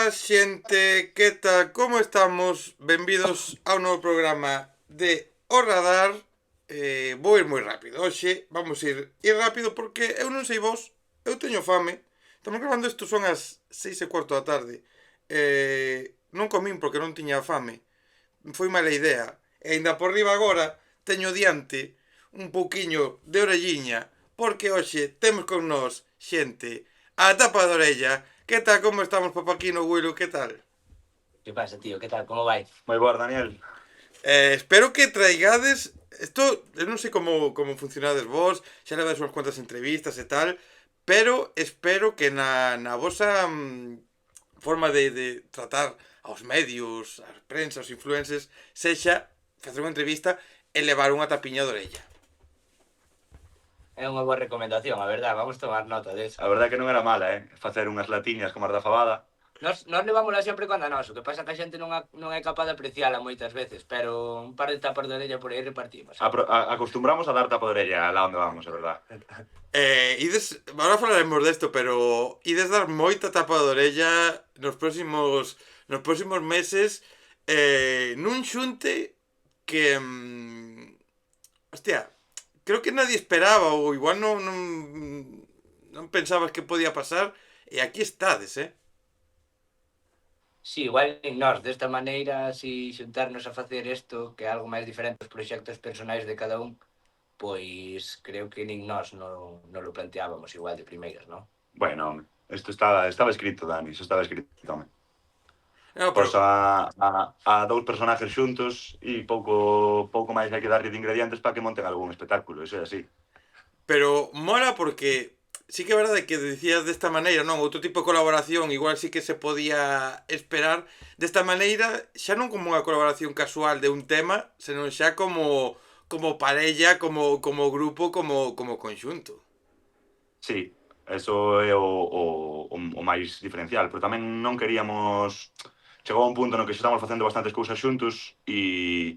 Boa xente, que tal? Como estamos? Benvidos ao novo programa de O Radar. Vou ir moi rápido. Hoxe vamos ir rápido porque eu non sei vos, eu teño fame. Estamos gravando isto, son as 6:15 da tarde. Non comín porque non tiña fame. Foi mala idea. E ainda por riba agora teño diante un pouquiño de orelliña porque hoxe temos con nós xente a tapa de orella. Que tal, como estamos, Papaquino, Willu, que tal? Que pasa, tío? Que tal? Como vai? Moi boa, Daniel. Espero que traigades. Isto, eu non sei como funcionades vos, xa levades unhas cuantas entrevistas e tal, pero espero que na vosa forma de tratar aos medios, ás prensas, aos influencers, sexa facer unha entrevista e levar unha tapiña de orella. É unha boa recomendación, a verdad, vamos tomar nota deso. A verdade que non era mala, facer unhas latiñas como as da fabada. Nós levámola sempre cando a nós, o que pasa que a xente non é capaz de apreciala moitas veces, pero un par de tapas de orella por aí repartimos. Acostumbramos a dar tapa de orella lá onde vamos, é verdad. Ahora falaremos desto, pero ides dar moita tapa de orella nos próximos meses, nun xunte que hostia, creo que nadie esperaba, ou igual non pensabas que podía pasar, e aquí estades, Sí, igual nós, desta maneira, si xuntarnos a facer isto, que é algo máis diferente dos proxectos personais de cada un, pois creo que nin nós non lo planteábamos igual de primeiras, non? Bueno, isto estaba escrito, Dani, iso estaba escrito, home. No, Pois pero, a dous personajes xuntos e pouco máis hai que darlle de ingredientes para que monten algún espectáculo, iso é así. pero mola porque sí que é verdade que decías desta maneira, non? Outro tipo de colaboración igual sí que se podía esperar. Desta maneira, xa non como unha colaboración casual de un tema, senón xa como parella, como grupo, como conxunto. Sí, eso é o máis diferencial, pero tamén non queríamos... Chegou a un punto no que xa estamos facendo bastantes cousas xuntos e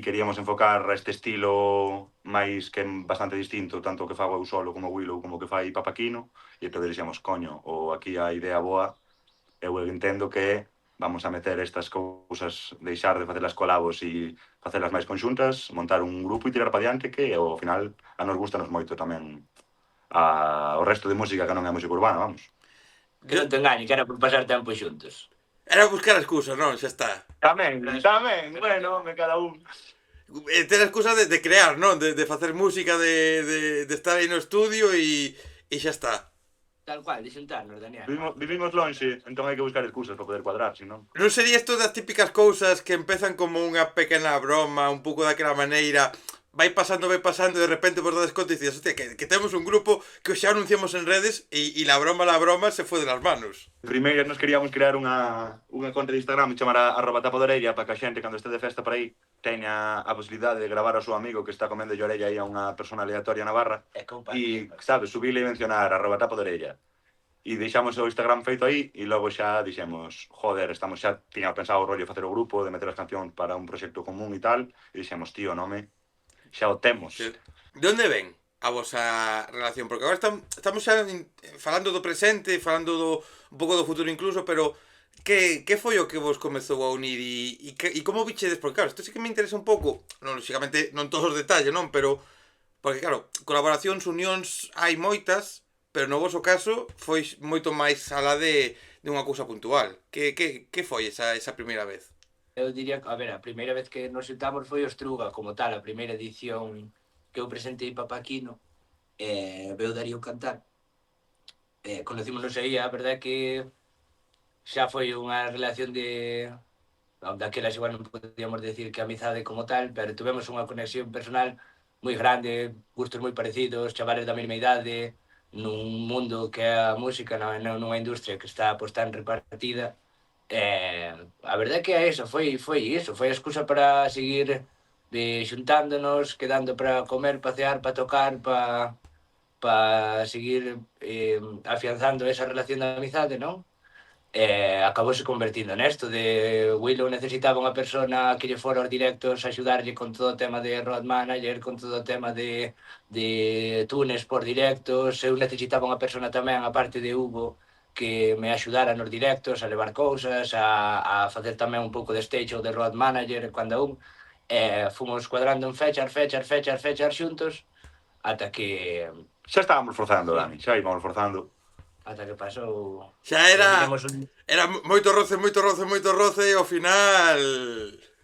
queríamos enfocar este estilo máis que bastante distinto, tanto o que fago eu solo como Willow, como o que fai Papaquino, e entón dixemos, coño, ou aquí a idea boa, eu entendo que vamos a meter estas cousas, deixar de facer as colabos e facelas máis conxuntas, montar un grupo e tirar para diante, que ao final a nos gustanos moito tamén o resto de música que non é música urbana, vamos. Que non te engañe, que era por pasar tempo xuntos. Era buscar a excusa, non? Xa está. Tamén, bueno, me cada un. Ter a excusa de crear, non? De facer música, de estar aí no estudio e xa está. Tal cual, de xuntarnos, Daniel. Vivimos lonxe, entón hai que buscar excusas para poder cuadrar, senón. Non sería isto das típicas cousas que empezan como unha pequena broma, un pouco daquela maneira, vai pasando e de repente vos dades conta e dices, hostia, que temos un grupo que xa anunciamos en redes e la broma se foi de las manos. Primeiro nos queríamos crear unha conta de Instagram e chamar a @tapadorella para que a xente, cando este de festa por aí, teña a posibilidade de gravar ao seu amigo que está comendo orella aí a unha persona aleatoria na barra e, sabes, subirle e mencionar @tapadorella. E deixamos o Instagram feito aí e logo xa dixemos, joder, xa tiña pensado o rollo facer o grupo, de meter as cancións para un proxecto común e tal, e dixemos, tío, nome, xa o temos. De onde ven a vosa relación? Porque agora estamos xa falando do presente, falando un pouco do futuro incluso, pero que foi o que vos comezou a unir e como bichedes? Porque claro, isto sí que me interesa un pouco, non, lógicamente non todos os detalles, non? Pero, porque claro, colaboracións, unións hai moitas, pero no voso caso foi moito máis alá de unha cousa puntual. Que foi esa primeira vez? Eu diría, a ver, a primeira vez que nos xuntamos foi o Struga, como tal, a primeira edición que eu presentei Papaquino, veu Darío cantar. Conocímonos aí, a verdade que xa foi unha relación daquelas igual non podíamos decir que amizade como tal, pero tuvemos unha conexión personal moi grande, gustos moi parecidos, chavales da mesma idade, nun mundo que é a música, nunha industria que está pues tan repartida. A verdade que é iso, foi iso, foi a excusa para seguir xuntándonos, quedando para comer, pasear, para tocar, para seguir afianzando esa relación de amizade, non? Acabouse convertindo nesto de Willow necesitaba unha persona que lle fora aos directos a axudarlle con todo o tema de road manager, con todo o tema de tunes por directos. Eu necesitaba unha persona tamén, aparte de Hugo, que me axudara nos directos, a levar cousas, a facer tamén un pouco de stage ou de road manager cando un. Fomos cuadrando en fechar xuntos, ata que Xa estábamos forzando, sí, Dani, xa íbamos forzando. ata que pasou... Xa Viñamos un... era moito roce e ao final...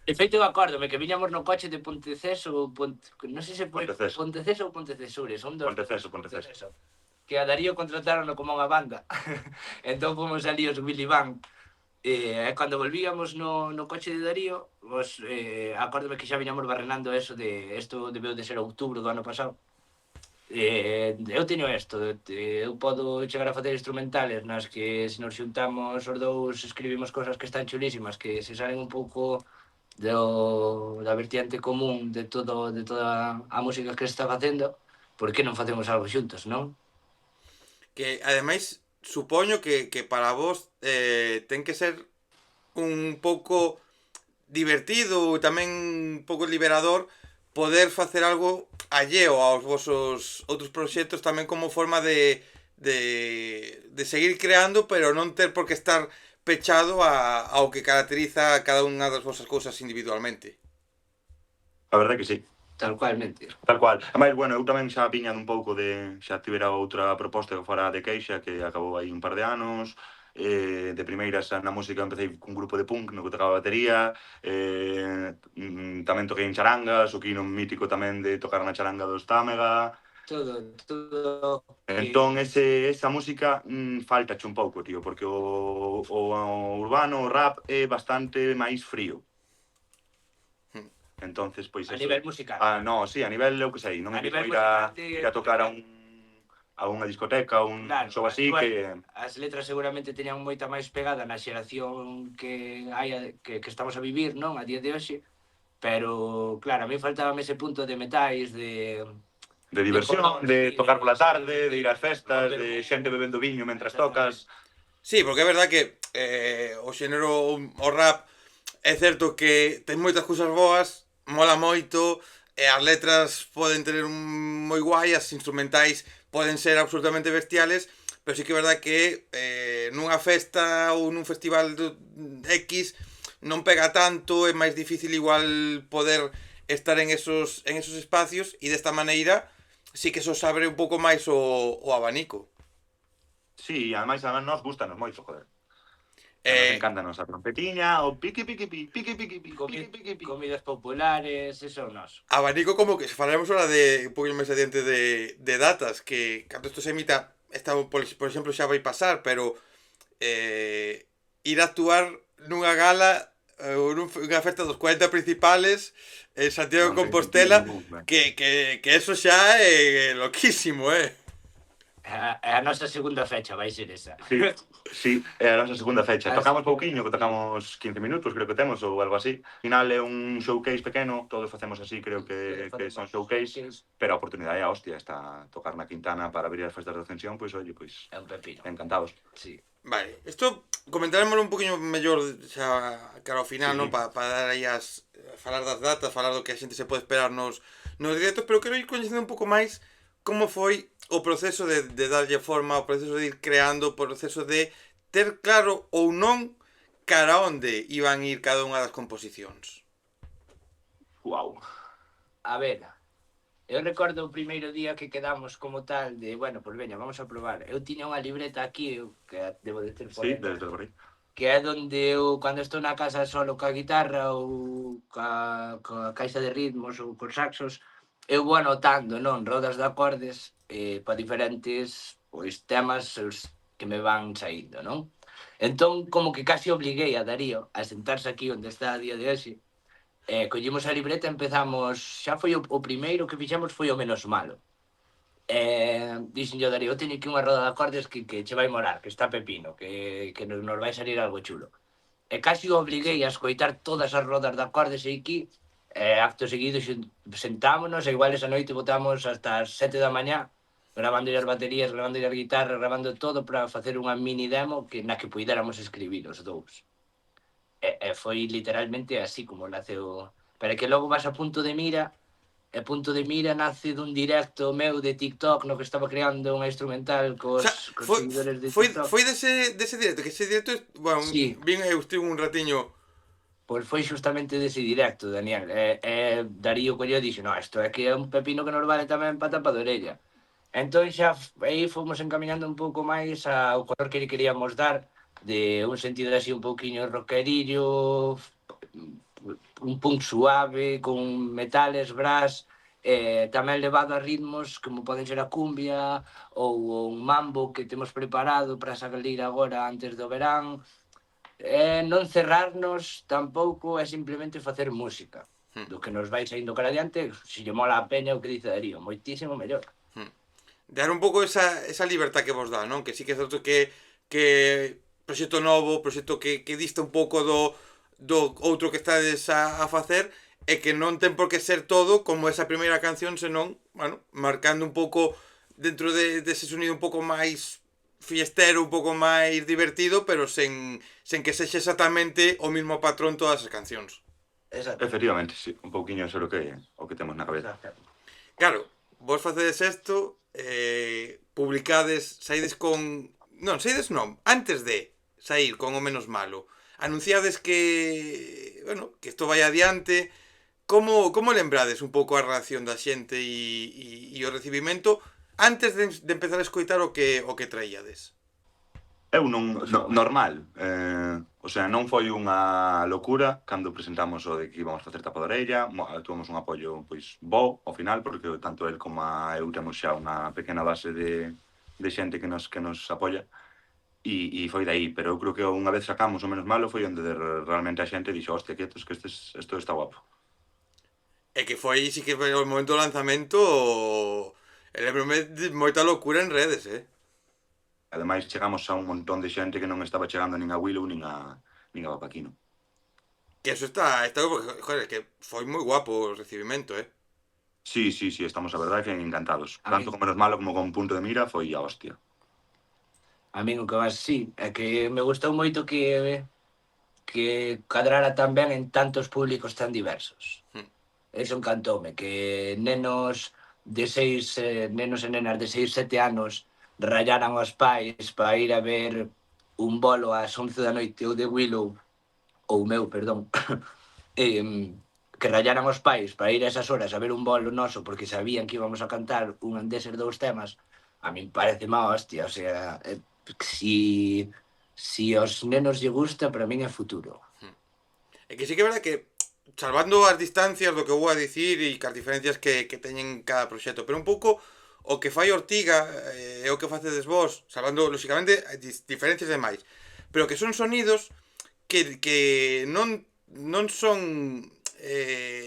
De feito, eu acórdome que viñamos no coche de Ponteceso, non sei se foi Ponteceso. Ponteceso ou Pontecesures, son dos. Ponteceso. Que a Darío contrataron como unha banda. Entón fomos ali os Willy Band. E cando volvíamos no coche de Darío, acórdome que xa viñamos barrenando eso de... Isto debeu de ser outubro do ano pasado. Eu teño isto, eu podo chegar a facer instrumentales nas que se nos xuntamos os dous escribimos cosas que están chulísimas, que se salen un pouco da vertiente común de toda a música que se está facendo, por que non facemos algo xuntos, non? Que, ademais, supoño que para vos ten que ser un pouco divertido e tamén un pouco liberador poder facer algo alleo aos vosos outros proxectos tamén como forma de seguir creando, pero non ter por que estar pechado ao que caracteriza cada unha das vosas cousas individualmente. A verdade que sí. Tal cualmente. Tal cual. Ademais, bueno, eu tamén xa viña dun pouco de... Xa tivera outra proposta que fora de Queixa, que acabou aí un par de anos. De primeiras na música empecé cun grupo de punk no que tocaba batería. Tamén toquei en charangas, o quino mítico tamén de tocar na charanga dos Támega. Todo. Entón, esa música faltache un pouco, tío, porque o urbano, o rap é bastante máis frío. Entonces, pois A eso. nivel musical. No, sí, a nivel, eu que sei, non me nivel ir a tocar a unha discoteca, un claro, show así que... As letras seguramente teñan moita máis pegada na xeración que estamos a vivir, non? A día de hoxe. Pero, claro, a mí faltábame ese punto de metais, de diversión, de tocar pola tarde, de ir ás festas, de xente bebendo viño mentras tocas. Sí, porque é verdad que o xénero, o rap, é certo que ten moitas cousas boas, mola moito, e as letras poden tener moi guai, as instrumentais poden ser absolutamente bestiales, pero sí que é verdad que nunha festa ou nun festival X non pega tanto, é máis difícil igual poder estar en esos espacios, e desta maneira sí que eso abre un pouco máis o abanico. Sí, ademais a nos gustanos moito, joder. Nos encantanos a trompetiña, o piqui. Comidas populares, eso nos. Abanico como que se falaremos ahora de un pouco máis adiante de datas, que cando isto se emita, por exemplo, xa vai pasar, pero ir a actuar nunha gala ou nunha festa dos 40 principales en Santiago de Compostela, que eso xa é loquísimo, A nosa segunda fecha vai ser esa. Sí, é a nosa segunda fecha. Tocamos pouquiño, que tocamos 15 minutos, creo que temos, ou algo así. Al final é un showcase pequeno, todos facemos así, creo que son showcase, pero a oportunidade é a hostia, está tocar na Quintana para abrir as festas de Ascensión, pois, oye, pois... É un pepino. Encantados. Sí. Vale, isto comentaremoslo un poquinho mellor xa cara ao final, non? Para dar aí falar das datas, falar do que a xente se pode esperar nos directos, pero quero ir coñecendo un pouco máis como foi o proceso de darlle forma, o proceso de ir creando, o proceso de ter claro ou non cara onde iban ir cada unha das composicións. Uau. A ver, eu recordo o primeiro día que quedamos como tal de, bueno, pois veña, vamos a probar. Eu tiña unha libreta aquí, que debo de ter por aí. Sí, desde por aí. Que é onde eu, cando estou na casa solo coa guitarra ou coa caixa de ritmos ou cos saxos, eu vou anotando, non, rodas de acordes para diferentes temas que me van saindo, non? Entón, como que casi obliguei a Darío a sentarse aquí onde está a día de hoxe. Collimos a libreta e empezamos, xa foi o primeiro que fixamos foi o menos malo. Dixen yo, Darío, teño aquí unha roda de acordes que che vai molar, que está pepino, que nos vai salir algo chulo. E casi o obliguei a escoitar todas as rodas de acordes aquí. Acto seguido sentámonos e igual esa noite botamos hasta as 7 da mañá grabando as baterías, grabando as guitarras, grabando todo para facer unha mini demo na que puidéramos escribir os dous. Foi literalmente así como naceu. Pero que logo vas a punto de mira E Punto de Mira nace dun directo meu de TikTok no que estaba creando unha instrumental O sea, cos seguidores de TikTok. foi dese directo, que ese directo, bueno, Sí, eu estive un ratiño. pois foi justamente dese directo, Daniel. Darío colleu e dixo, no, isto é que é un pepino que nos vale tamén para tapa de orella. Entón xa aí fomos encaminando un pouco máis ao color que lle queríamos dar, de un sentido así un pouquiño rockerillo, un punk suave, con metales, brass, tamén levado a ritmos como poden ser a cumbia ou un mambo que temos preparado para salir agora antes do verán. Non cerrarnos tampouco, é simplemente facer música. Do que nos vai saindo cara adiante, se lle mola a peña o que dice Darío, moitísimo mellor. Dar un pouco esa libertad que vos dá, non? Que sí que é certo que proxecto novo, proxecto que dista un pouco do outro que estades a facer, e que non ten por que ser todo como esa primeira canción, senón, bueno, marcando un pouco dentro dese sonido un pouco máis fiestero, un pouco máis divertido, pero sen que sexa exactamente o mismo patrón todas as cancións. Exacto. Efectivamente, sí, un pouquiño eso é o que temos na cabeza. Claro, vos facedes isto, publicades, saides con... Non, saides non, antes de sair con O Menos Malo. Anunciades que, bueno, que isto vai adiante. Como lembrades un pouco a reacción da xente e o recibimento antes de empezar a escoitar o que traíades? Eu normal, o sea, non foi unha locura cando presentamos o de que íbamos facer tapa de orella, tuvemos un apoio pois bo ao final, porque tanto el como a eu temos xa unha pequena base de xente que nos apoia, e foi de aí, pero eu creo que unha vez sacamos O Menos Malo foi onde realmente a xente dixo, hostia, quietos, que isto está guapo. E que foi, sí que foi o momento do lanzamento, lembrome de moita locura en redes, Ademais, chegamos a un montón de xente que non estaba chegando nin a Willow nin a Papaquino. Que eso está, joder, que foi moi guapo o recibimento, Sí, estamos a verdade que encantados. A Tanto min- con Menos Malo como con Punto de Mira foi a hostia. A min o que vas, sí, é que me gustou moito que cadrara tamén en tantos públicos tan diversos. Eso encantoume, que nenos nenos e nenas de 6, 7 anos rayaran aos pais para ir a ver un bolo ás 11 da noite ou de Willow, ou meu, perdón, que rayaran os pais para ir a esas horas a ver un bolo noso porque sabían que íbamos a cantar un deses dous temas, a min parece má hostia, o sea, si aos nenos lle gusta, para min é futuro. E que sí que é verdad que, salvando as distancias do que vou a dicir e que as diferencias que teñen cada proxecto, pero un pouco o que fai Ortiga e o que facedes vos, salvando, lóxicamente, diferencias demais, pero que son sonidos que non son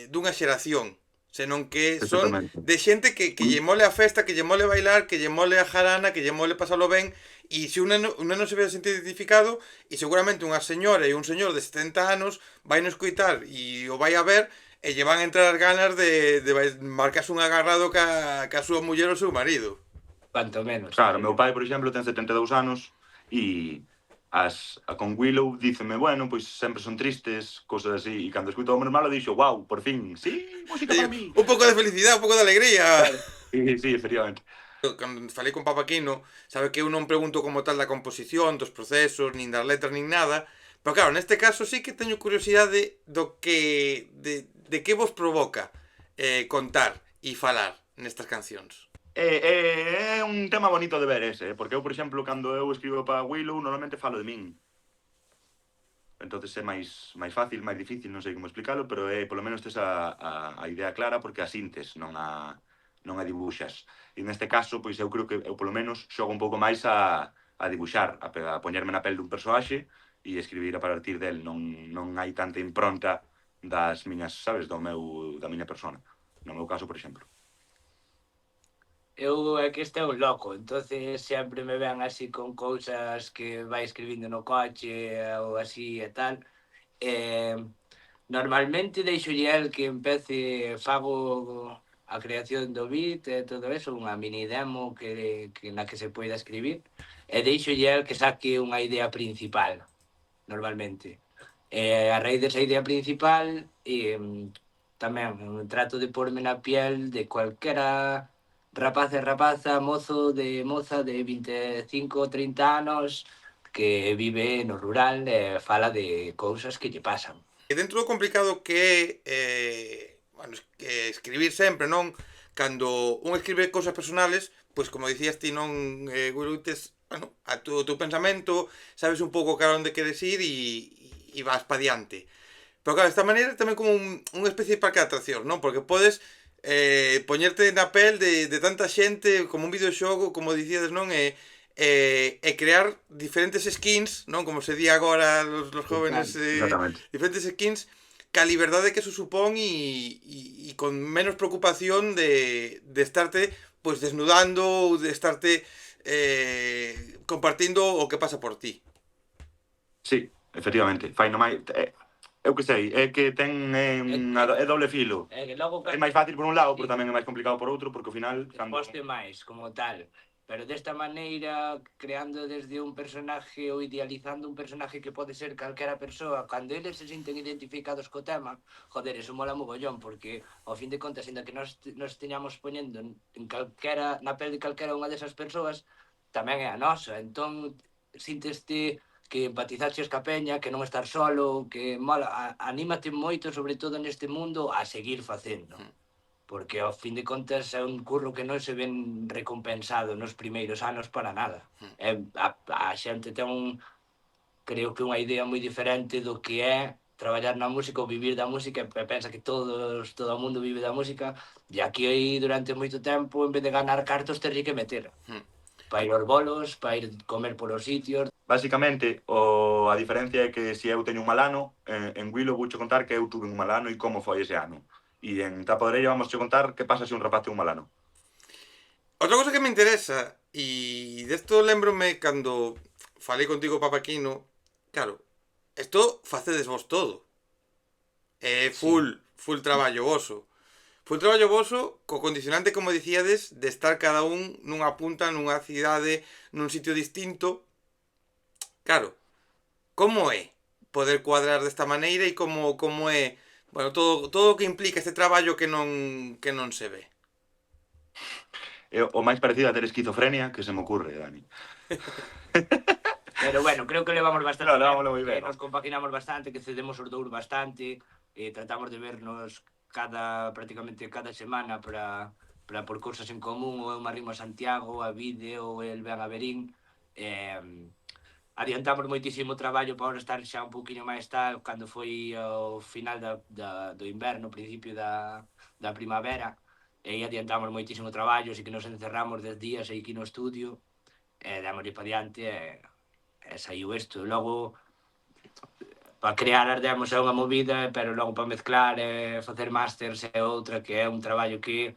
dunha xeración, senón que son Exactamente. de xente que lle mole a festa, que lle mole bailar, que lle mole a jarana, que lle mole pasalo ben, e se un neno se ve sentir identificado, e seguramente unha señora e un señor de 70 anos vai no escoitar e o vai a ver, e lle van a entrar as ganas de marcarse un agarrado ca súa muller ou seu marido. Cuanto menos. Claro, meu pai, por exemplo, ten 72 anos e con Willow díceme, bueno, pois sempre son tristes, cosas así, e cando escuto O Menos Malo dixo, wow, por fin, sí, música para mí. Un pouco de felicidade, un pouco de alegría. Sí, efectivamente. Cando falei con Papaquino, sabe que eu non pregunto como tal da composición, dos procesos, nin das letras, nin nada, pero claro, neste caso sí que teño curiosidade de que vos provoca contar e falar nestas cancións. É un tema bonito de ver ese, porque eu, por exemplo, cando eu escribo para Willow, normalmente falo de min. Entonces é máis fácil, máis difícil, non sei como explicalo, pero polo menos tes a idea clara porque a sintes, non a dibuixas. E neste caso, pois eu creo que eu polo menos xogo un pouco máis a dibuixar, a poñerme na pel dun persoaxe e escribir a partir del. Non hai tanta impronta das miñas, sabes, da miña persona. No meu caso, por exemplo. Eu é que este é un loco, entonces sempre me ven así con cousas que vai escribindo no coche ou así e tal. Normalmente deixo el que empece, fago a creación do beat e todo eso, unha mini demo na que se poida escribir, e deixo el que saque unha idea principal, normalmente. A raíz desa idea principal, tamén trato de porme na piel de cualquera rapaz e rapaza, mozo de moza de 25 ou 30 anos que vive no rural e fala de cousas que lle pasan. E dentro do complicado que é bueno, que escribir sempre, non? Cando un escribe cousas personales, pois como dicías ti, non, Guru, tes, bueno, o teu pensamento, sabes un pouco cara onde queres ir e vas pa diante. Pero claro, esta maneira é tamén como unha especie de parque de atracción, non? Porque podes poñerte na pel de tanta xente como un videoxogo, como dicíades, non? E crear diferentes skins, non? Como se di agora los jóvenes, Exactamente. diferentes skins ca liberdade que eso supón e con menos preocupación de estarte pues desnudando ou de estarte compartindo o que pasa por ti. Sí, efectivamente. Fai no máis... eu que sei, é que ten é doble filo. E que logo É máis fácil por un lado, pero tamén é máis complicado por outro, porque ao final... poste máis, como tal. Pero desta maneira, creando desde un personaje ou idealizando un personaje que pode ser calquera persoa, cando eles se sinten identificados co tema, joder, eso mola mogollón, porque ao fin de contas, ainda que nos teñamos poñendo calquera, na pel de calquera unha desas persoas, tamén é a nosa. Entón, sinteste que empatizaches ca peña, que non estar solo, que mola, anímate moito, sobre todo neste mundo, a seguir facendo. Porque ao fin de contas é un curro que non se ven recompensado nos primeiros anos para nada. A xente ten creo que unha idea moi diferente do que é traballar na música ou vivir da música, e pensa que todo o mundo vive da música, e aquí durante moito tempo, en vez de ganar cartos, terlle que meter. Para ir aos bolos, para ir comer polos sitios. Básicamente, a diferencia é que se eu teño un mal ano, en Willow vouche contar que eu tuve un mal ano e como foi ese ano. E en Tapa de Orella vamos a contar que pasa se un rapaz ten un mal ano. Outra cosa que me interesa, e desto lembrome cando falei contigo, Papaquino, claro, isto facedes vos todo. É full traballo voso. Full traballo voso, co condicionante, como dicíades, de estar cada un nunha punta, nunha cidade, nun sitio distinto. Claro, como é poder cuadrar desta maneira e como é, bueno, todo o que implica este traballo que non se ve? É o máis parecido a ter esquizofrenia que se me ocurre, Dani. Pero bueno, creo que levamos bastante No, levámoslo moi ben, nos compaginamos bastante, que cedemos os dous bastante, tratamos de vernos prácticamente cada semana para por cousas en común, ou eu me arrimo a Santiago, a Vide, ou el ven a Verín. Adiantamos moitísimo traballo para estar xa un poquinho máis tal, cando foi ao final do inverno, principio da primavera, e adiantamos moitísimo traballo, así que nos encerramos 10 días aí aquí no estudio, e dámoslle para diante, e saiu isto. Logo, para crear as demos é unha movida, pero logo para mezclar e facer masters é outra, que é un traballo que,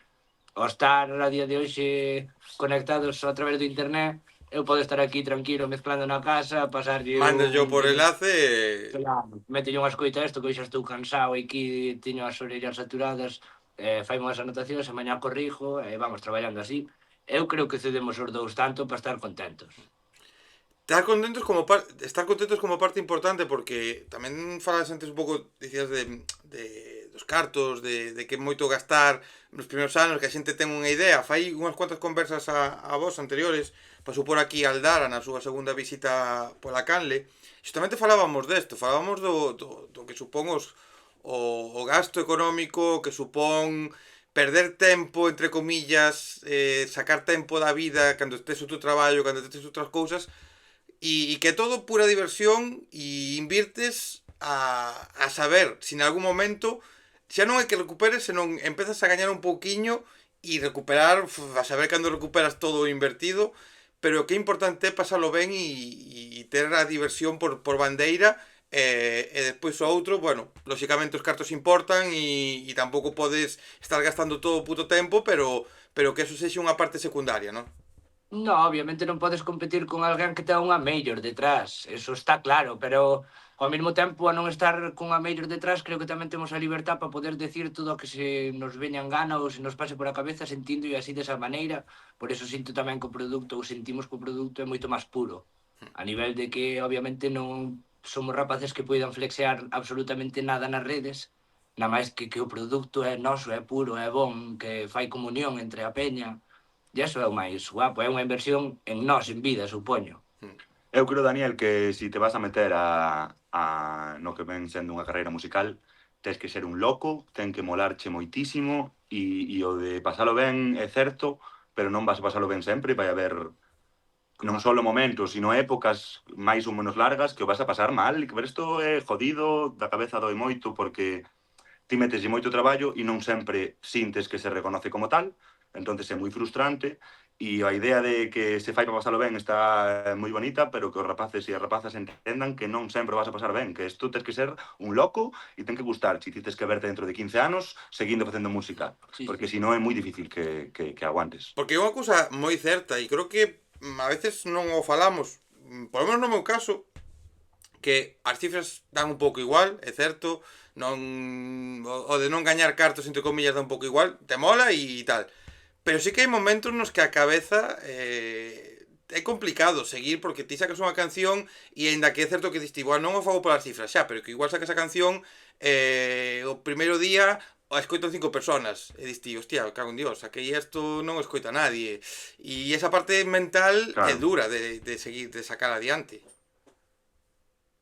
ao estar a día de hoxe conectados a través do internet, eu podo estar aquí tranquilo mezclando na casa, pasarlle... Mandas yo por enlace Claro, metelle unha escoita isto, que hoxe estou cansado e aquí teño as orellas saturadas, faimo as anotacións, e mañá corrijo, e vamos traballando así. Eu creo que cedemos os dous tanto para estar contentos. estar contentos como parte importante, porque tamén falas antes un pouco, dicías dos cartos, de que é moito gastar nos primeiros anos, que a xente ten unha idea. Fai unhas cuantas conversas a vos anteriores, pasou por aquí Aldara na súa segunda visita pola Canle, xustamente falábamos falábamos do que supón o gasto económico, que supón perder tempo, entre comillas, sacar tempo da vida cando estés o teu traballo, cando estés outras cousas, e que é todo pura diversión, e invirtes a saber se en algún momento xa non é que recuperes, senón empezas a gañar un pouquiño e recuperar, a saber cando recuperas todo o invertido, pero que é importante pasalo ben e ter a diversión por bandeira, e despois o outro, bueno, lóxicamente os cartos importan e tampouco podes estar gastando todo o puto tempo, pero que eso sexa unha parte secundaria, non? No, obviamente non podes competir con alguén que ten unha major detrás, eso está claro, pero ao mesmo tempo, a non estar cunha major detrás, creo que tamén temos a libertad para poder decir todo o que se nos veña en gana ou se nos pase por a cabeza, sentindo e así desa maneira. Por eso sinto tamén que o produto, ou sentimos que o produto é moito máis puro, a nivel de que obviamente non somos rapaces que poidan flexear absolutamente nada nas redes, na máis que o produto é noso, é puro, é bon, que fai comunión entre a peña, e iso é o máis guapo, é unha inversión en nós, en vida, supoño. Eu creo, Daniel, que si te vas a meter no que ven sendo unha carreira musical, tens que ser un loco, ten que molarche moitísimo e o de pasalo ben é certo, pero non vas a pasalo ben sempre, vai haber non só momentos, sino épocas máis ou menos largas que o vas a pasar mal, e que ver isto é jodido, da cabeza doi moito porque ti meteslle moito traballo e non sempre sintes que se reconoce como tal, entonces é moi frustrante. E a idea de que se fai para pasalo ben está moi bonita, pero que os rapaces e as rapazas entendan que non sempre vas a pasar ben, que isto tens que ser un loco e ten que gustar, si tens que verte dentro de 15 anos seguindo facendo música, porque si non é moi difícil que aguantes. Porque é unha cousa moi certa e creo que a veces non o falamos, por lo menos no meu caso, que as cifras dan un pouco igual, é certo, o de non gañar cartos entre comillas dá un pouco igual, te mola e tal. Pero sí que hai momentos nos que a cabeza é complicado seguir porque ti sacas unha canción e aínda que é certo que diste igual non o fago polas cifras xa, pero que igual sacas a canción o primeiro día a escoitan 5 personas e diste, hostia, cago en Dios, aqui isto non o escoita nadie e esa parte mental é dura de seguir, de sacar adiante.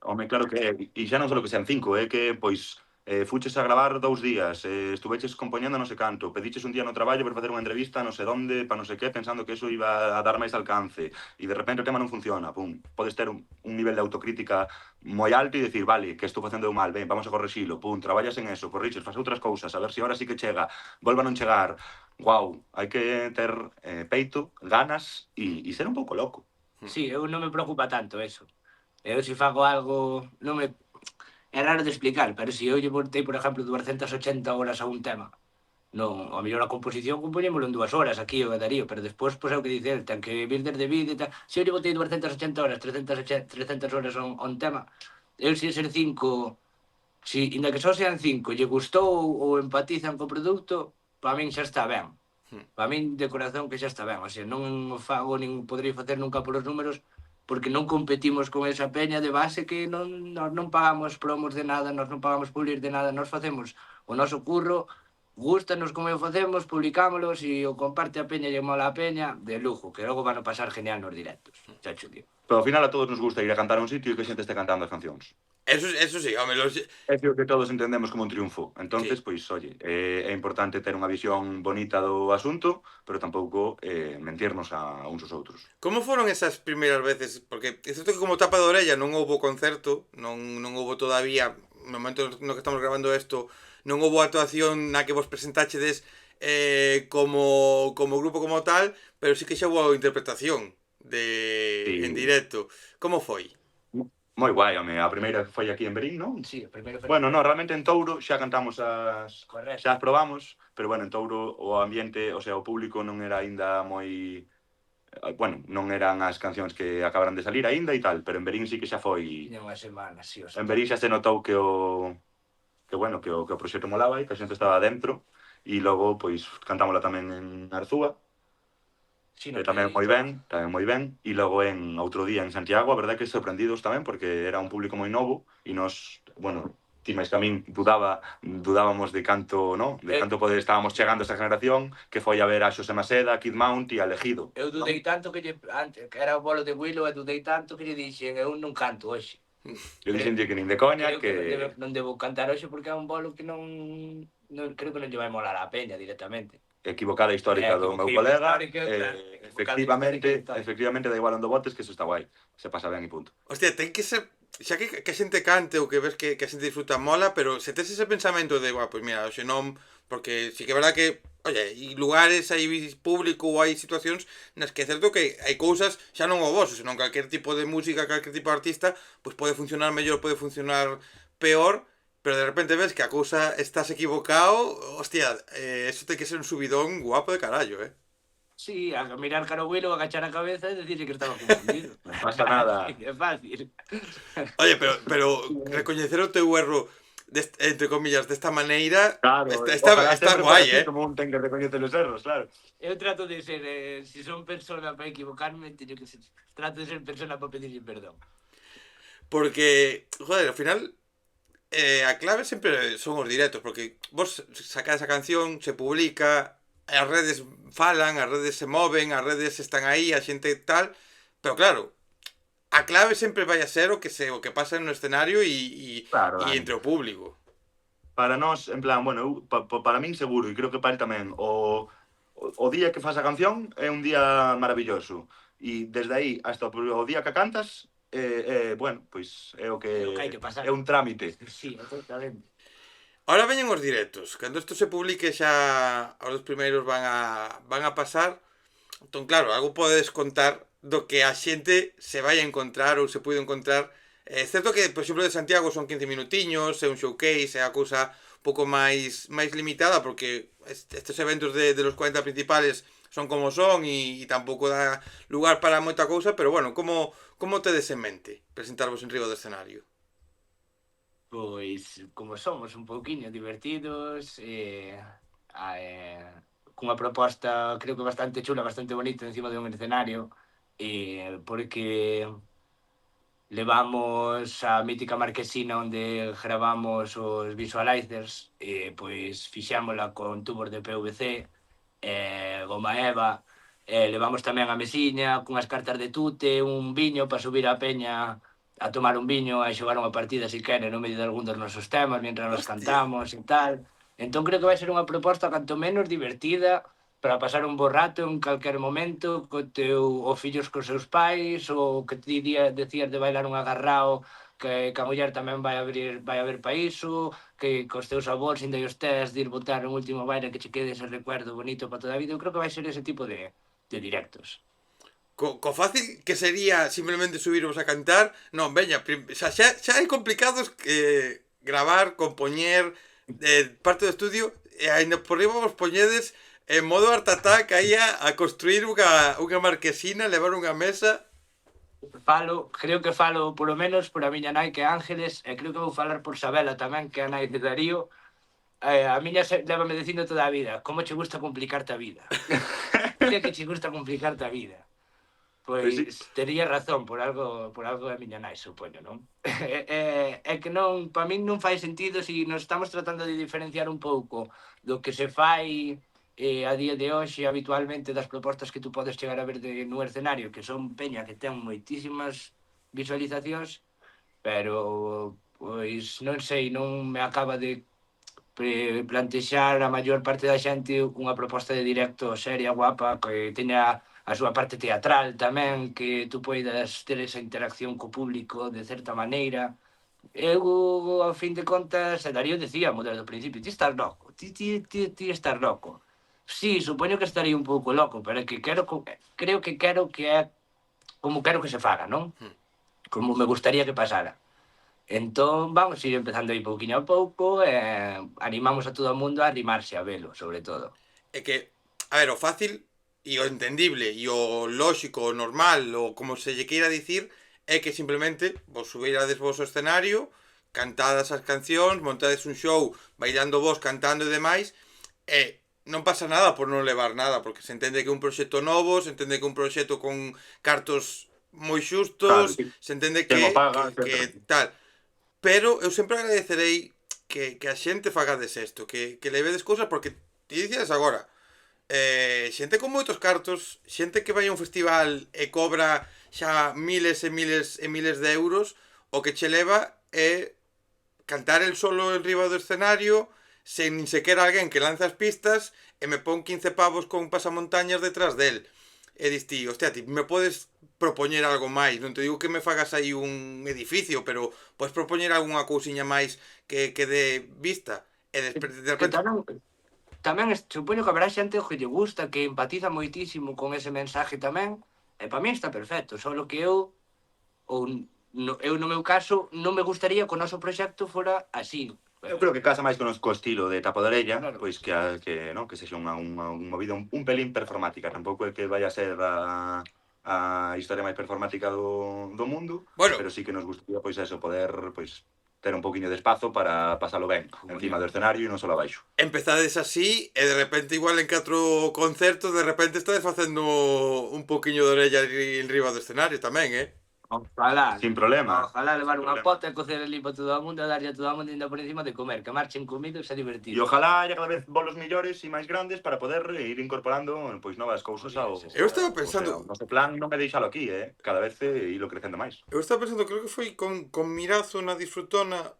Home, claro que é. E xa non só que sean 5, é que, pois, fuches a gravar 2 días, estuveches compoñendo non sei canto, pediches un día no traballo para facer unha entrevista non sei donde, para non sei que, pensando que eso iba a dar máis alcance, e de repente o tema non funciona, pum. Podes ter un nivel de autocrítica moi alto e dicir, vale, que estou facendo mal, ben, vamos a correxilo, pum, traballas en eso, corrixes, faz outras cousas, a ver se agora sí que chega, volva a non chegar. Guau, hai que ter peito, ganas e ser un pouco loco. Sí, eu non me preocupa tanto eso. Eu se fago algo, non me... É raro de explicar, pero se eu lle botei, por exemplo, 280 horas a un tema, non, ao mellor a composición compoñémolo en 2 horas aquí o Darío, pero despois, pois é o que dice el, ten que vir desde vídeo e tal. Se eu lle botei 280 horas, 300 horas a un tema, eu se ser 5, se, inda que só sean 5, lle gustou ou empatizan co produto, para min xa está ben. Para min, de corazón, que xa está ben. O sea, non o fago, nin podrei facer nunca polos números, porque non competimos con esa peña de base que nós non pagamos promos de nada, nós non pagamos publir de nada, nós facemos o noso curro, gustanos como o facemos, publicámolos e o comparte a peña e mola a peña, de lujo, que logo van a pasar genial nos directos, xa cho digo. Pero ao final a todos nos gusta ir a cantar a un sitio e que a xente este cantando as cancións. Eso sí, home, É o que todos entendemos como un triunfo. Entonces, pois, oye, é importante ter unha visión bonita do asunto, pero tampouco mentirnos a uns aos outros. Como foron esas primeiras veces? Porque é certo que como tapa de orella non houbo concerto, non houbo todavía, no momento no que estamos grabando isto, non houbo actuación na que vos presentachedes como grupo como tal, pero sí que xa houbo interpretación en directo. Como foi? Moi guai, home. A primeira foi aquí en Verín, non? Sí, a primeira foi... Bueno, non, realmente en Touro xa cantamos Correcto. xa as probamos, pero bueno, en Touro o ambiente, o sea, o público non era aínda moi... Bueno, non eran as cancións que acabaran de salir aínda e tal, pero en Verín sí que xa foi... Tiña unha semana, sí, o sea... En Verín xa se notou que o proxecto molaba e que a xente estaba dentro, e logo, pois, cantámola tamén en Arzúa, Sí, que tamén moi ben, e logo en outro día en Santiago, a verdade que sorprendidos tamén, porque era un público moi novo, e nos, bueno, ti máis que a min dudábamos de canto, no? De canto estábamos chegando a esta generación, que foi a ver a Xosé Maceda, Kid Mount e a Elegido. Eu dudei tanto que antes, que era o bolo de Willow, e dudei tanto que lle dixen, eu non canto hoxe. Eu dixenlle que nin de coña, que non debo cantar hoxe porque é un bolo que non creo que non lle vai molar a peña directamente. Equivocada histórica do meu colega, efectivamente da igual onde botes, que eso está guai, se pasa ben e punto. Hostia, ten que ser, xa que a xente cante ou que ves que a xente disfruta mola, pero se tes ese pensamento de, pois mira, hoxe non, porque sí que é verdad que, oye, hai lugares, hai público ou hai situacións nas que é certo que hai cousas, xa non o voso, senón calquer tipo de música, calquer tipo de artista, pois pode funcionar mellor, pode funcionar peor, pero de repente ves que a cousa estás equivocado, hostia, eso ten que ser un subidón guapo de carallo, Sí, a mirar cara ao Willow, agachar a cabeza e decirle que estaba confundido. Non pasa nada. É fácil. Oye, pero recoñecer o teu erro, entre comillas, desta maneira, claro, está guai, Como un ten que recoñecer os erros, claro. Eu trato de ser, se son persona para equivocarme, trato de ser persona para pedirle perdón. Porque, joder, ao final, A clave sempre son os directos, porque vos sacades a canción, se publica, as redes falan, as redes se moven, as redes están aí, a xente tal, pero claro, a clave sempre vai a ser o que pasa no escenario Claro, e Dani. entre o público. Para nós, en plan, bueno, para min seguro, e creo que para el tamén, o día que fas a canción é un día maravilloso. E desde aí hasta o día que a cantas, bueno, pois é o É o que hai que que pasar. é un trámite. Sí, exactamente. Ahora veñen os directos. Cando isto se publique xa os dos primeiros van a pasar. Entón, claro, algo podes contar do que a xente se vai a encontrar ou se puido encontrar. É certo que, por exemplo, de Santiago son 15 minutiños, é un showcase, é a cousa un pouco máis limitada porque estes eventos de los 40 principales son como son e tampouco dá lugar para moita cousa, pero bueno, como tedes en mente presentarvos en riba do escenario? Pois, como somos un pouquiño divertidos, cunha proposta creo que bastante chula, bastante bonita encima de un escenario, porque levamos a mítica marquesina onde gravamos os visualizers, pois fixámola con tubos de PVC, goma eva, levamos tamén a mesiña cunhas cartas de tute, un viño para subir a peña a tomar un viño, a xogar unha partida se quere no medio de algún dos nosos temas, mientras nos Hostia. cantamos e tal. Entón creo que vai ser unha proposta canto menos divertida para pasar un bo rato en calquer momento co teu o fillos cos seus pais, ou que ti decías de bailar un agarrao, que a muller tamén vai a ver pa iso, que cos teus avós ainda os tes de ir botar un último baile que che quede ese recuerdo bonito para toda a vida. Eu creo que vai ser ese tipo de directos. Co fácil que sería simplemente subirvos a cantar, non, veña, xa hai complicados que gravar, compoñer, parte do estudio, e ainda por riba vos poñedes en modo Art Attack aí a construir unha marquesina, levar unha mesa. Creo que falo polo menos por a miña nai que é Ángeles, e creo que vou falar por Sabela tamén, que é a nai de Darío. A miña lévame dicindo toda a vida, como che gusta complicarte a vida? Mira que che gusta complicarte a vida. Pois sí. Pois tería razón, por algo da miña nai, supoño, non? É que non, para min non fai sentido se nos estamos tratando de diferenciar un pouco do que se fai a día de hoxe habitualmente das propostas que tú podes chegar a ver no escenario, que son peña que ten moitísimas visualizacións, pero pois non sei, non me acaba de plantexar a maior parte da xente unha proposta de directo seria, guapa, que teña a súa parte teatral tamén, que tú poidas ter esa interacción co público de certa maneira. Eu, ao fin de contas, Darío decía desde o principio, ti estás loco, ti estás loco. Sí, supoño que estaría un pouco loco, pero é que creo que quero que é como quero que se faga, non? Como me gustaría que pasara. Entón, vamos ir empezando aí pouquiño a pouco e animamos a todo o mundo a arrimarse a velo, sobre todo. É que, a ver, o fácil e o entendible e o lóxico, o normal, o como se lle queira dicir, é que simplemente vos subirades vos ao escenario, cantadas as cancións, montades un show bailando vos, cantando e demais, e non pasa nada por non levar nada, porque se entende que é un proxecto novo, se entende que é un proxecto con cartos moi Claro, xustos, sí. se entende Quen o paga, que etcétera. tal. Pero eu sempre agradecerei que a xente fagades isto, que levedes cousas, porque ti dicías agora, xente con moitos cartos, xente que vai a un festival e cobra xa miles e miles e miles de euros, o que che leva é cantar el solo en riba do escenario, sen nin sequera alguén que lanza as pistas e me pon 15 pavos con pasamontañas detrás del. E dis ti, hostia, ti me podes propoñer algo máis, non te digo que me fagas aí un edificio, pero podes propoñer algunha cousiña máis que dé vista. E de Que repente, tamén supoño que haberá xente que lle gusta, que empatiza moitísimo con ese mensaje tamén, e para mí está perfecto, só que ou eu no meu caso, non me gustaría que o noso proxecto fora así. Eu creo que casa máis co estilo de tapa de orella, Claro. pois que sexa unha movida un pelín performática. Tampouco é que vaya a ser a historia máis performática do mundo, Bueno. pero sí que nos gustaría, pois eso, poder, pois, ter un poquinho de espazo para pasalo ben, encima do escenario e non só abaixo. empezades así e de repente igual en 4 concertos de repente estades facendo un poquinho de orella en riba do escenario tamén, Ojalá. Sin problema. Ojalá levar Sin unha problema. pota e cocer ali para todo o mundo e darlle a todo o mundo ainda por encima de comer, que marchen comidos e E divertidos. ojalá haya cada vez bolos millores e máis grandes para poder ir incorporando pois novas cousas ao... Eu estaba O sea, pensando, o noso plan non é deixalo aquí, cada vez ilo crecendo máis. creo que foi con Mirazo na Disfrutona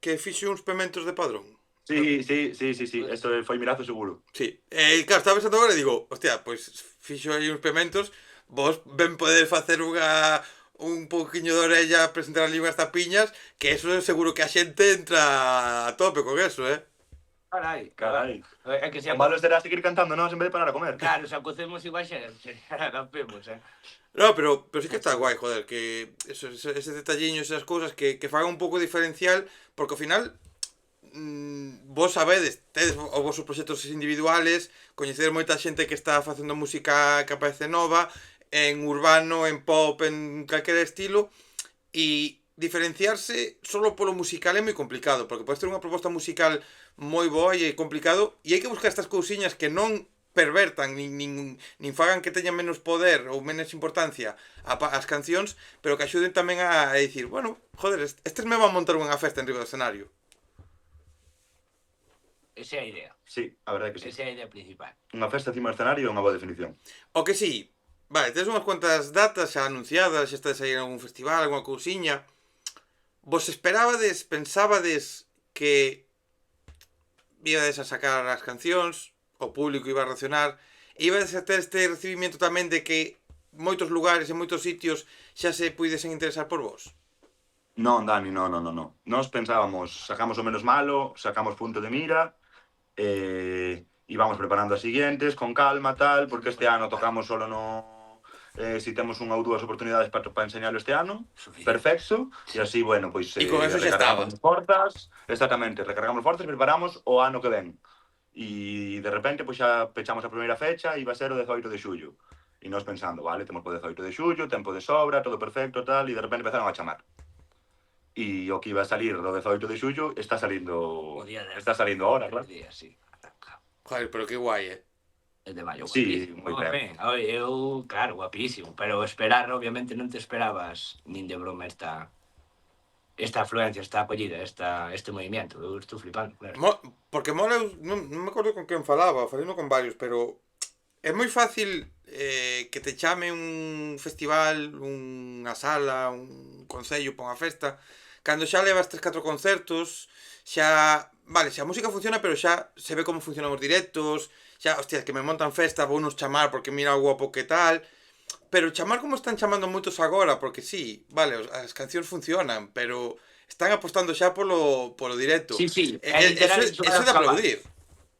que fixo uns pementos de Padrón. Sí, eso foi mirazo seguro. Sí, claro, estaba pensando agora e digo, hostia, pois fixo aí uns pementos, vos ben poder facer un pouquiño de orella, presentar ali unhas tapiñas, que eso seguro que a xente entra a tope con eso, Carai, Carai. É que se O malo será seguir cantando, non? En vez de parar a comer. Claro, se acocemos igual xa rompemos, No, pero sí que está guai, joder, que ese detalliño, esas cousas que fagan un pouco diferencial, porque ao final vos sabedes, tedes os vosos proxectos individuales, coñecedes moita xente que está facendo música que aparece nova, en urbano, en pop, en calquera estilo, e diferenciarse solo polo musical é moi complicado, porque podes ter unha proposta musical moi boa e é complicado, e hai que buscar estas cousiñas que non pervertan, nin fagan que teñan menos poder ou menos importancia as cancións, pero que axuden tamén a dicir, bueno, joder, estes me van montar unha festa en riba do escenario. Esa é a idea. Sí, a verdade que sí. Esa é a idea principal. Unha festa encima do escenario é unha boa definición. O que sí, vale, tens unhas cuantas datas xa anunciadas, xa estás aí en algún festival, alguna cousiña. Vos esperabades, pensábades que íades a sacar as cancións, o público iba a reaccionar, e ibades a ter este recibimiento tamén de que moitos lugares e moitos sitios xa se puidesen interesar por vos? Non, Dani, non. Nos pensábamos, sacamos o menos malo, sacamos punto de mira, e vamos preparando as siguientes con calma, tal, porque este ano tocamos solo no... si temos unha ou dúas oportunidades para enseñalo este ano, perfecto, e así, bueno, pois E con eso xa estaba. recargamos forzas, exactamente, recargamos forzas, preparamos o ano que ven. E de repente, pois xa pechamos a primeira fecha e va a ser o 18 de xullo. E nós pensando, vale, temos o 18 de xullo, tempo de sobra, todo perfecto, tal, e de repente empezaron a chamar. E o que iba a salir do 18 de xullo está salindo ahora, claro. Día, sí. Joder, pero que guai, El de maio, Sí, guapísimo. moi ben. Eu, claro, guapísimo, pero esperar, obviamente, non te esperabas nin de broma esta afluencia, esta acollida, este movimiento. Eu estou flipando, claro. Porque mola, non me acordo con quen falaba, falei con varios, pero é moi fácil que te chame un festival, unha sala, un concello para unha festa, cando xa levas 3-4 concertos, xa, vale, xa a música funciona, pero xa se ve como funcionan os directos, xa, hostia, que me montan festa, vou nos chamar porque mira o guapo que tal, pero chamar como están chamando moitos agora, porque sí, vale, as cancións funcionan, pero están apostando xa polo directo. Sí, Eso é de aplaudir.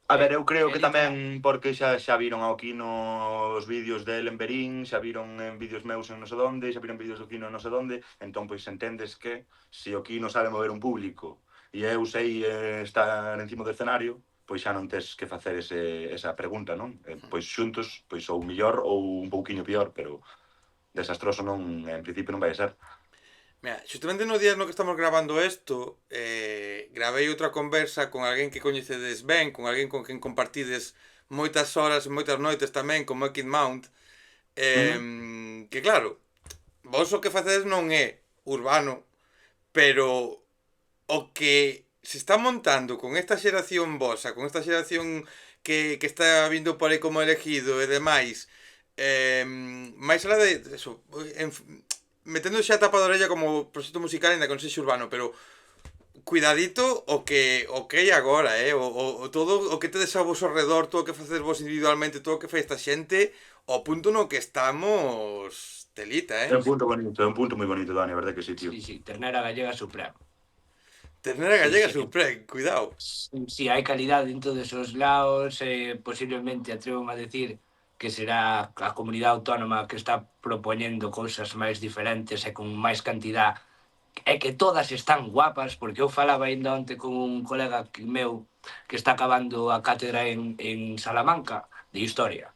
A ver, eu creo que tamén porque xa viron ao Quino os vídeos del en Berín, xa viron en vídeos meus en non sei onde, xa viron vídeos do Quino en non sei onde, entón pois entendes que se o Quino sabe mover un público e eu sei estar encima do escenario, pois xa non tes que facer esa pregunta, non? Pois xuntos, pois ou millor ou un pouquiño pior, pero desastroso non, en principio non vai a ser. Mira, xustamente no día no que estamos grabando isto, gravei outra conversa con alguén que coñecedes ben, con alguén con quen compartides moitas horas e moitas noites tamén, como é Kid Mount, que claro, vos o que facedes non é urbano, pero o que se está montando con esta xeración vosa, con esta xeración que está vindo por aí como elegido e demais, máis alá de eso, metendo xa a tapa de orella como proxecto musical ainda con sexe urbano, pero cuidadito o que hai agora, o todo o que tedes ao vosso redor, todo o que facedes vos individualmente, todo o que fai esta xente, o punto no que estamos telita, É un punto bonito, é un punto moi bonito, Dani, a verdade que sí, tío. Sí, ternera gallega suprema. Ternera gallega Sí. suprema, cuidado. Si hai calidade en todos os lados, posiblemente atrevo a decir que será a comunidade autónoma que está propoñendo cousas máis diferentes e con máis cantidad, e que todas están guapas, porque eu falaba ainda onte con un colega meu que está acabando a cátedra en Salamanca de Historia.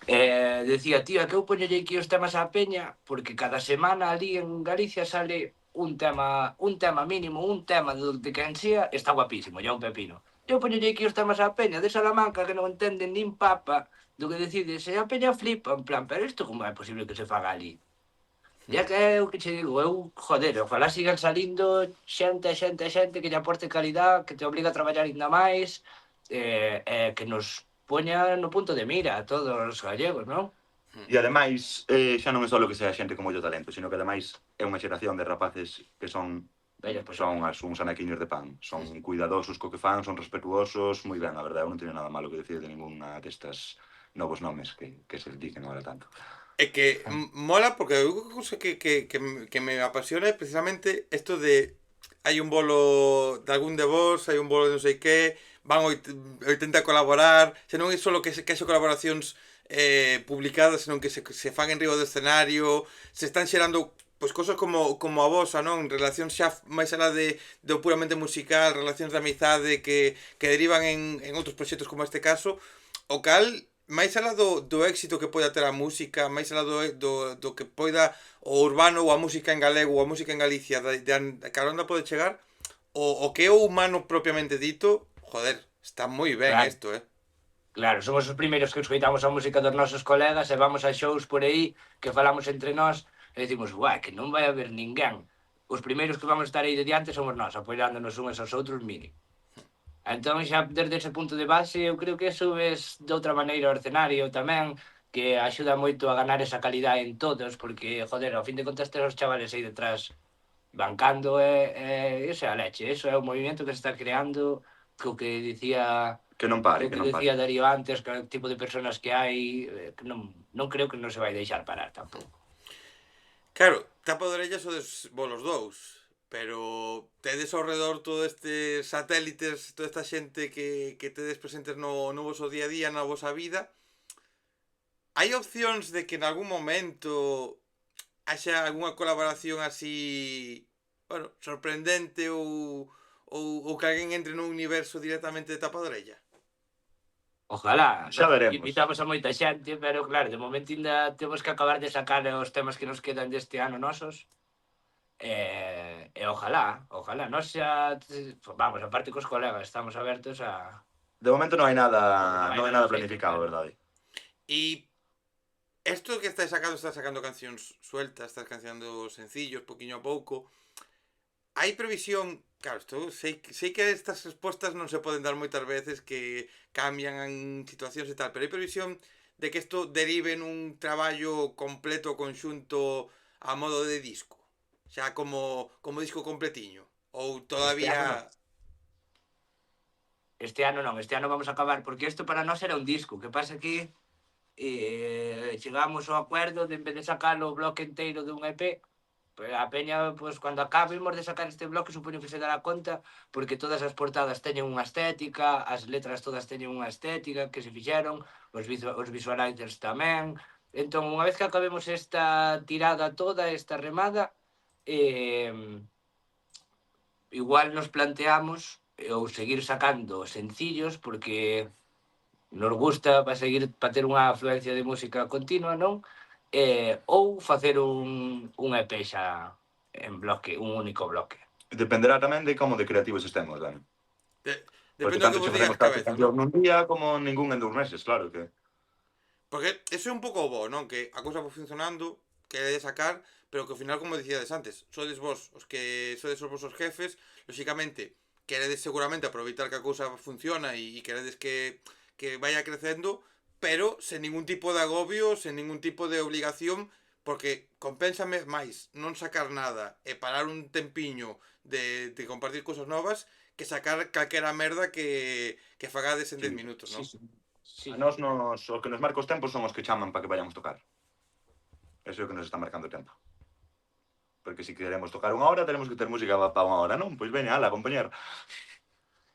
Decía, tío, que eu poñolle aquí os temas á peña porque cada semana ali en Galicia sale un tema mínimo, un tema de quen sea, está guapísimo, ya un pepino. Eu poñolle aquí os temas á peña de Salamanca que non entenden nin papa do que decides, e a peña flipa, en plan, pero isto como é posible que se faga ali? E é que é o que che digo, joder, ojalá sigan salindo xente que lle aporte calidad, que te obliga a traballar ainda máis, que nos poña no punto de mira a todos os gallegos, non? E ademais, xa non é só que sea xente con moito talento, sino que ademais é unha xeración de rapaces que son uns anaquiños de pan. Son cuidadosos co que fan, son respetuosos, moi ben, a verdade, eu non teño nada malo que decir de ninguna destas novos nomes que se dicen agora tanto. É que mola porque a cousa que me apasiona é precisamente isto de hai un bolo de algún de vos, hai un bolo de non sei que, van 80 a colaborar, se non é só que haxe colaboracións publicadas, senón que se fan en riba do escenario, se están xerando pois cosas como a vosa, non? Relacións xa máis alá do puramente musical, relacións de amizade que derivan en outros proxectos como este caso, o cal máis alá do éxito que poida ter a música, máis alá do que poida o urbano ou a música en galego ou a música en Galicia de Caronda pode chegar, o que é o humano propiamente dito, joder, está moi ben Claro. isto, Claro, somos os primeiros que escoitamos a música dos nosos colegas e vamos a shows por aí que falamos entre nós e decimos, guai, que non vai haber ninguén. Os primeiros que vamos estar aí de diante somos nós, apoiándonos uns aos outros mínimo. Entón, xa desde ese punto de base, eu creo que subes de outra maneira ao escenario tamén, que axuda moito a ganar esa calidade en todos, porque, joder, ao fin de contas ter os chavales aí detrás bancando iso é a leche, iso é o movimento que se está creando, co que dicía Que non pare, o que que non decía pare. Darío antes, que o tipo de personas que hai, que non creo que non se vai deixar parar tampouco. Claro, tapa de orellas sodes vos dous, pero tedes ao redor todo estes satélites, toda esta xente que tedes presentes no voso día a día, na vosa vida. Hai opcións de que en algún momento haxa algunha colaboración así, bueno, sorprendente ou que alguén entre nun universo directamente de tapa de orella? Ojalá, Xa veremos. invitamos a moita xente, pero claro, de momento ainda temos que acabar de sacar os temas que nos quedan deste ano nosos. E ojalá, nós xa, vamos, aparte cos colegas, estamos abertos a... De momento non hai nada, Non hai non hai nada nada planificado, feito, verdade. E isto que estás sacando cancións sueltas, estás cancionando sencillos, poquinho a pouco. Hai previsión, claro, sei que estas respostas non se poden dar moitas veces, que cambian en situacións e tal, pero hai previsión de que isto derive nun traballo completo, conxunto, a modo de disco, xa como disco completiño, ou todavía... Este ano non, este ano vamos a acabar, porque isto para nós era un disco, que pasa que chegamos ao acuerdo de, en vez de sacar o bloque inteiro dun EP, a peña, pois, cando acabemos de sacar este bloque, supoño que se dará conta, porque todas as portadas teñen unha estética, as letras todas teñen unha estética que se fixeron, os visualizers tamén. Entón, unha vez que acabemos esta tirada toda, esta remada, igual nos planteamos ou seguir sacando sencillos, porque nos gusta para ter unha afluencia de música continua, non? Ou facer un EP xa en bloque, un único bloque. Dependerá tamén de como de creativos estemos, Dani. Depende do que vos diga as cabezas, non? Nun día como ningún en 2 meses, claro que... Porque eso é un pouco bo, non? Que a cousa va funcionando, que hai de sacar, pero que ao final, como dicíades antes, sodes vos os que sodes os vosos jefes, lóxicamente, queredes seguramente aproveitar que a cousa funciona e queredes que vaya crecendo, pero sen ningún tipo de agobio, sen ningún tipo de obligación, porque compénsame máis non sacar nada e parar un tempiño de compartir cousas novas que sacar calquera merda que fagades en 10 minutos, non? Sí. A nós o que nos marca os tempos son os que chaman para que vayamos tocar. Eso é o que nos está marcando o tempo. Porque se queremos tocar unha hora, tenemos que ter música para unha hora, non? Pois veña, ala, compañero.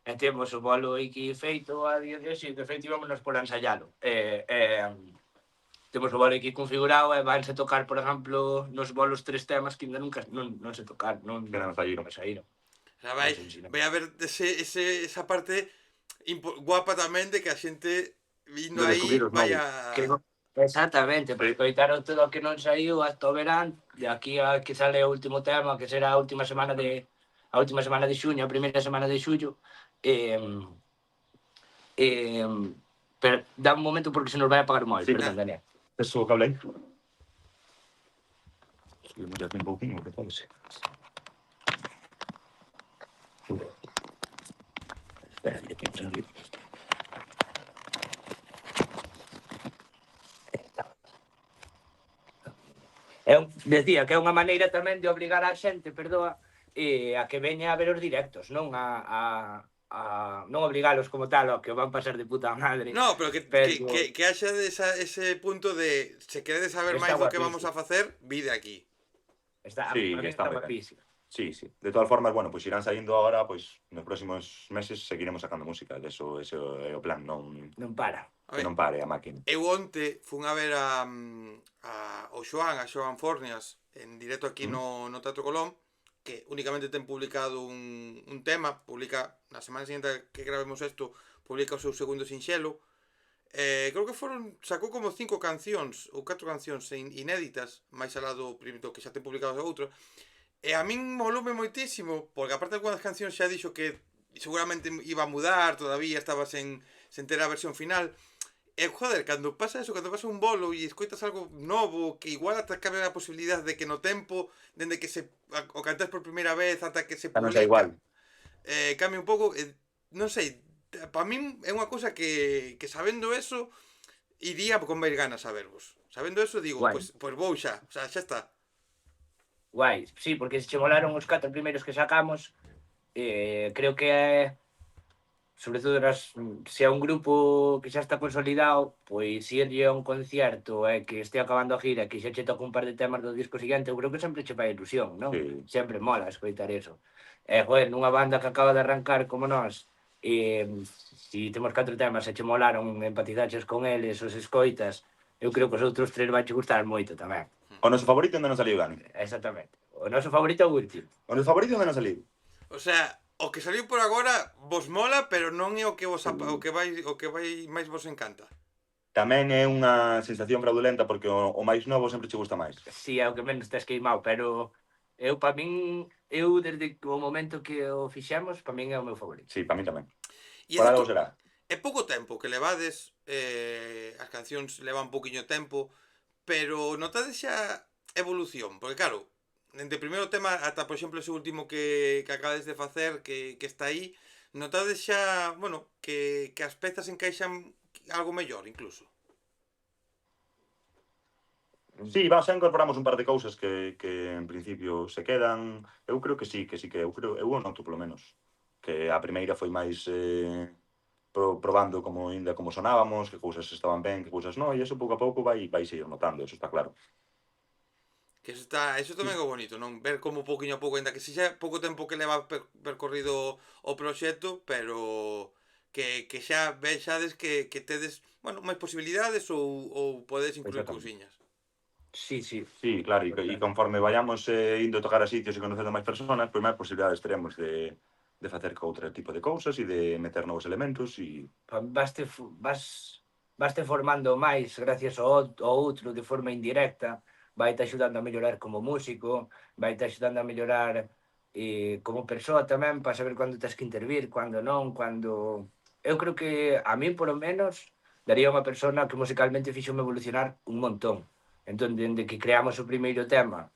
E temos o bolo aquí feito a día de hoxe, de feito íbamos por ensayalo. Temos o bolo aquí configurado e vanse tocar, por exemplo, nos bolos 3 temas que ainda nunca non se tocar, non saíron. Vai haber esa parte guapa tamén de que a xente vindo aí vaya... Exactamente, porque coitaron todo o que non saiu hasta o verán, de aquí a que sale o último tema, que será a última semana de xuño, a primeira semana de xullo, pero dá un momento porque se nos vai apagar o móvil, Sí, perdón, Daniel. Eso o cable aí. Subimos aquí un pouquinho, que pode ser. Espera, que entro aquí. Decía que é unha maneira tamén de obrigar a xente, perdoa, a que veña a ver os directos, non non obrigalos como tal, ao que o van pasar de puta madre, No, pero pero que haxa ese punto de se queredes saber está máis do que vamos guapísimo. a facer, vide aquí. Sí, Para mí está está moi ben. guapísimo. Sí, sí. De todas formas, bueno, pois irán saindo agora, pois nos próximos meses seguiremos sacando música. Ese é o plan, non Non para. A que ver, non pare a máquina. eu onte fun a ver o Xoan Fornias, en directo aquí no Teatro Colón, que únicamente ten publicado un tema, publica, na semana seguinte que gravemos isto, publica o seu segundo sinxelo. Creo que sacou como 5 cancións, ou 4 cancións inéditas, máis alá do que xa ten publicado o outro. E a min moloume moitísimo, porque aparte de algunas cancións xa dixo que seguramente iba a mudar, todavía estaba sen ter a versión final. E, joder, cando pasa eso, cando pasa un bolo e escoitas algo novo, que igual ata cabe a posibilidade de que no tempo, dende que o cantas por primeira vez ata que se Xa non sei publica, igual. cambia un pouco, non sei, para min é unha cousa que sabendo eso, iría con máis ganas a vervos. Sabendo eso, digo, Guai. pues vou xa, o sea, xa está. Guai, sí, porque se che molaron os 4 primeiros que sacamos, creo que é, sobre todo se é un grupo que xa está consolidado, pois se irlle a un concierto e que este acabando a gira, que xa che toca un par de temas do disco seguinte, eu creo que sempre che fai ilusión, non? Sí. Sempre mola escoitar eso. Joder, nunha banda que acaba de arrancar como nós, si temos 4 temas e che molaron, empatizaches con eles, os escoitas, eu creo que os outros 3 vai che gustar moito tamén. O noso favorito onde non saliu, Dani? Exactamente. O noso favorito é o último. O noso favorito onde non saliu? O sea, o que saliu por agora vos mola, pero non é o que vai máis vos encanta. Tamén é unha sensación fraudulenta porque o máis novo sempre che gusta máis. Si, é o que menos tes queimado, pero para min, desde o momento que o fixemos, para min é o meu favorito. Sí, para mí tamén. E Por algo será. é pouco tempo que levades, as cancións levan pouquiño tempo, pero notades xa evolución, porque claro, dende o primeiro tema ata, por exemplo, ese último que acabades de facer, que está aí, notades xa, bueno, que as pezas encaixan algo mellor, incluso. Sí, xa incorporamos un par de cousas que en principio se quedan. Eu creo que sí, que eu o noto polo menos. Que a primeira foi máis probando como sonábamos, que cousas estaban ben, que cousas non, e eso pouco a pouco vai seguir notando, eso está claro. Que eso tamén é bonito, non? Ver como pouquiño a pouco, ainda que se xa pouco tempo que leva percorrido o proxecto, pero que xa vexades que tedes, bueno, máis posibilidades ou podedes incluir cousiñas. Sí, sí. Sí, claro, e conforme vayamos indo tocar a sitios e conocendo máis personas, pois máis posibilidades teremos de facer outro tipo de cousas e de meter novos elementos e... Vaste formando máis gracias ao outro de forma indirecta, vai te axudando a mellorar como músico, vai te axudando a mellorar como persoa tamén, para saber cando tens que intervir, cando non, cando... Eu creo que a mí, por lo menos, daría unha persona que musicalmente fixome evolucionar un montón. Entón, dende que creamos o primeiro tema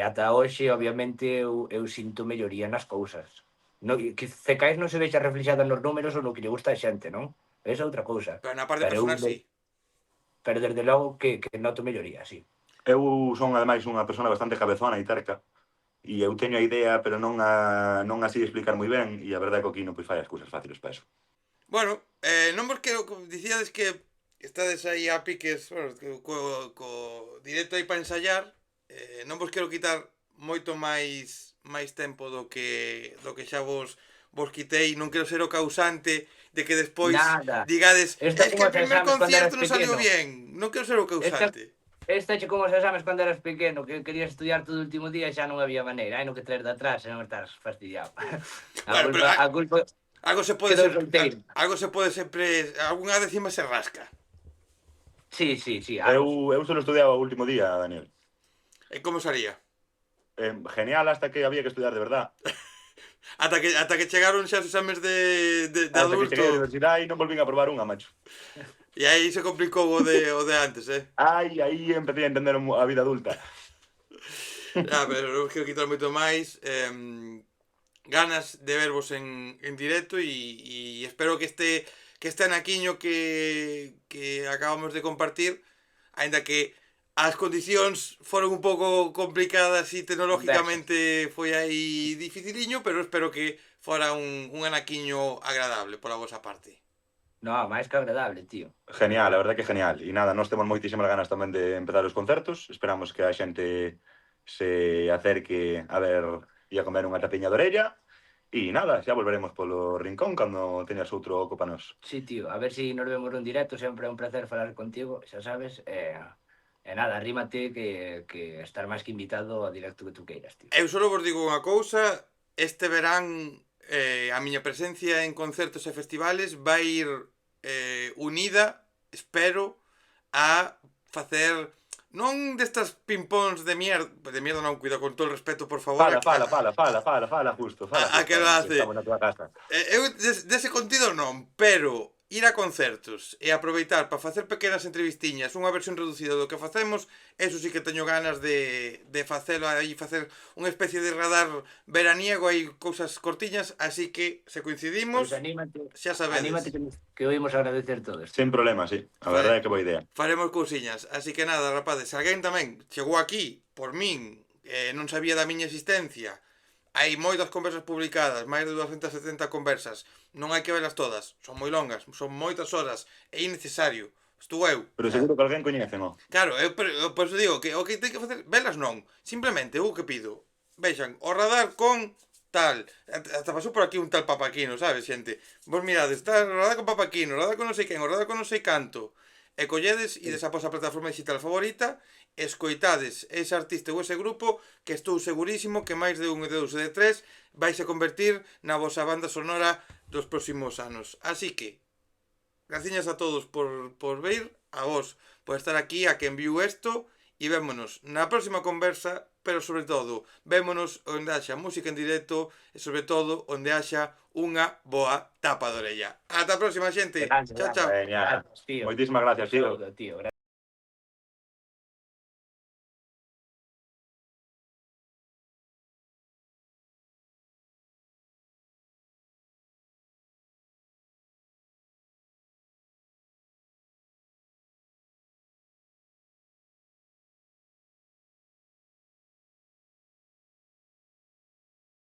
ata hoxe, obviamente, eu sinto melloría nas cousas. Que Cecais non se vexa reflexada nos números ou no que lle gusta a xente, non? Esa é outra cousa. Pero na parte personal, sí. Pero desde logo que noto melloría, sí. Eu son, ademais, unha persona bastante cabezona e terca, e eu teño a idea, pero non así explicar moi ben, e a verdade é que o Quino fai as cousas fáciles para eso. Bueno, non vos quero... Dicíades que estades aí a piques, bueno, co directo aí para ensayar, non vos quero quitar moito máis tempo do que xa vos quitei, non quero ser o causante de que despois digades es que o primer concierto non saliu bien, non quero ser o causante. Esta che como os exames cando eras pequeno, que querías estudiar todo o último día e xa non había maneira, hai non que traer de atrás e non estás fastidiado. A culpa algo se pode sempre, algunha décima se rasca. Sí. Eu solo estudiaba o último día, Daniel. E como sería? Genial hasta que había que estudiar de verdad. Ata que chegaron xa os exames de adulto. Ata que cheguei a universidade e non volvín a probar unha, macho. E aí se complicou o de antes, Aí empecé a entender a vida adulta. Pero non quero quitar moito máis. Ganas de vervos en directo e espero que este anaquiño que acabamos de compartir, aínda que as condicións foron un pouco complicadas e tecnológicamente foi aí dificiliño, pero espero que fora un anaquiño agradable pola vosa parte. No, máis que agradable, tío. Genial, a verdad que genial. E nada, nós temos moitísimas ganas tamén de empezar os concertos. Esperamos que a xente se acerque a ver e a comer unha tapiña de orella. E nada, xa volveremos polo rincón cando teñas outro oco para nós. Sí, tío, a ver si nos vemos en directo, sempre é un placer falar contigo, xa sabes. E nada, arrímate que estar máis que invitado ao directo que tú queiras, tío. Eu só vos digo unha cousa, este verán a miña presencia en concertos e festivales vai ir unida, espero, a facer non destas pimpóns de mierda non, cuida, con todo o respeto, por favor. Fala, justo. A que lo hace. Estamos na tua casa. Eu dese contido non, pero ir a concertos e aproveitar para facer pequenas entrevistiñas, unha versión reducida do que facemos, eso sí que teño ganas de facelo aí, facer unha especie de radar veraniego, hai cousas cortiñas, así que se coincidimos, Pois anímate, xa sabedes. anímate que o imos agradecer todos. Sin problema, sí. A verdade é que boa idea. Faremos cousiñas, así que nada, rapazes, se alguén tamén chegou aquí por min, non sabía da miña existencia, hai moitas conversas publicadas, máis de 270 conversas, non hai que velas todas, son moi longas, son moitas horas, é innecesario, estou eu. Pero seguro que alguén coñece, non? Claro, eu por eso digo que o que ten que facer, velas non, simplemente o que pido, vexan, o radar con tal, hasta pasou por aquí un tal Papaquino, sabes, xente, vos mirades, está o radar con Papaquino, o radar con non sei quen, o radar con non sei canto, e colledes e desapós a plataforma digital favorita, escoitades ese artista ou ese grupo que estou segurísimo que máis de un, de dous e de tres vais a convertir na vosa banda sonora dos próximos anos. Así que, graciñas a todos por vir, a vos por estar aquí, a quen viu isto, e vémonos na próxima conversa, pero sobre todo, vémonos onde haxa música en directo e sobre todo onde haxa unha boa tapa de orella. Ata a próxima, xente. Chao, chao. Genial. Moitísimas gracias, tío. Tío.